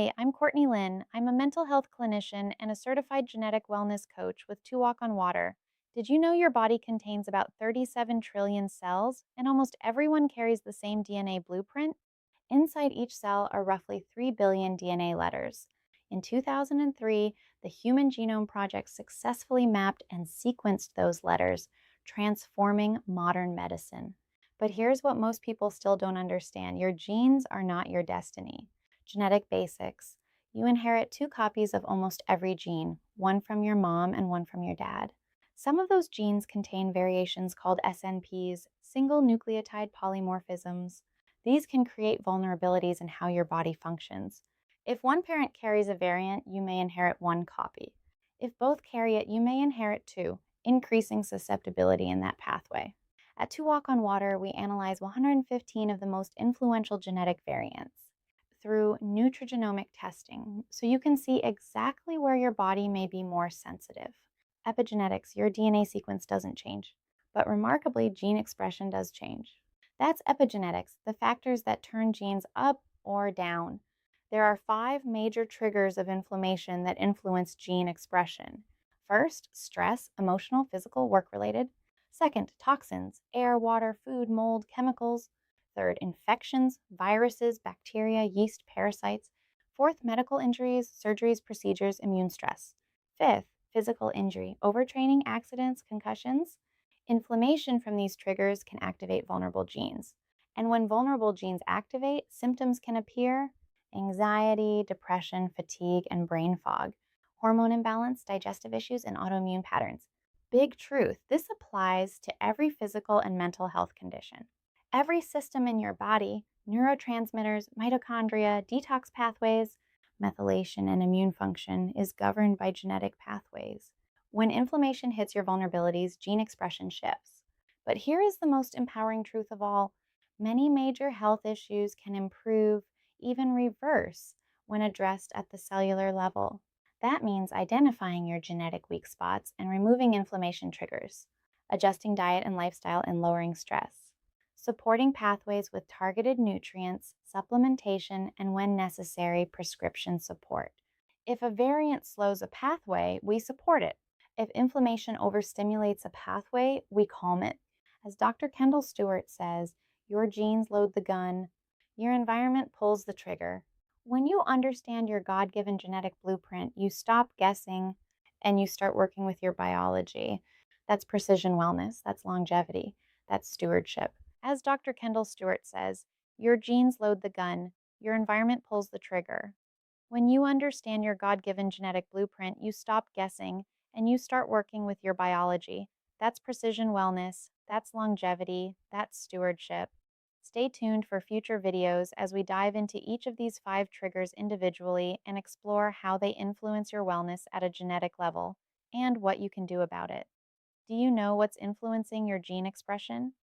Hi, I'm Courtneylyn. I'm a mental health clinician and a certified genetic wellness coach with Two Walk on Water. Did you know your body contains about 37 trillion cells and almost everyone carries the same DNA blueprint? Inside each cell are roughly 3 billion DNA letters. In 2003, the Human Genome Project successfully mapped and sequenced those letters, transforming modern medicine. But here's what most people still don't understand: your genes are not your destiny. Genetic basics. You inherit two copies of almost every gene, one from your mom and one from your dad. Some of those genes contain variations called SNPs, single nucleotide polymorphisms. These can create vulnerabilities in how your body functions. If one parent carries a variant, you may inherit one copy. If both carry it, you may inherit two, increasing susceptibility in that pathway. At Two Walk on Water, we analyze 115 of the most influential genetic variants through nutrigenomic testing, so you can see exactly where your body may be more sensitive. Epigenetics, your DNA sequence doesn't change, but remarkably, gene expression does change. That's epigenetics, the factors that turn genes up or down. There are five major triggers of inflammation that influence gene expression. First, stress, emotional, physical, work related. Second, toxins, air, water, food, mold, chemicals. Third, infections, viruses, bacteria, yeast, parasites. Fourth, medical injuries, surgeries, procedures, immune stress. Fifth, physical injury, overtraining, accidents, concussions. Inflammation from these triggers can activate vulnerable genes. And when vulnerable genes activate, symptoms can appear: anxiety, depression, fatigue, and brain fog, hormone imbalance, digestive issues, and autoimmune patterns. Big truth: this applies to every physical and mental health condition. Every system in your body, neurotransmitters, mitochondria, detox pathways, methylation, and immune function, is governed by genetic pathways. When inflammation hits your vulnerabilities, gene expression shifts. But here is the most empowering truth of all: many major health issues can improve, even reverse, when addressed at the cellular level. That means identifying your genetic weak spots and removing inflammation triggers, adjusting diet and lifestyle, and lowering stress, supporting pathways with targeted nutrients, supplementation, and when necessary, prescription support. If a variant slows a pathway, we support it. If inflammation overstimulates a pathway, we calm it. As Dr. Kendall Stewart says, your genes load the gun, your environment pulls the trigger. When you understand your God given genetic blueprint, you stop guessing and you start working with your biology. That's precision wellness, that's longevity, that's stewardship. As Dr. Kendall Stewart says, your genes load the gun, your environment pulls the trigger. When you understand your God given genetic blueprint, you stop guessing and you start working with your biology. That's precision wellness, that's longevity, that's stewardship. Stay tuned for future videos as we dive into each of these five triggers individually and explore how they influence your wellness at a genetic level and what you can do about it. Do you know what's influencing your gene expression?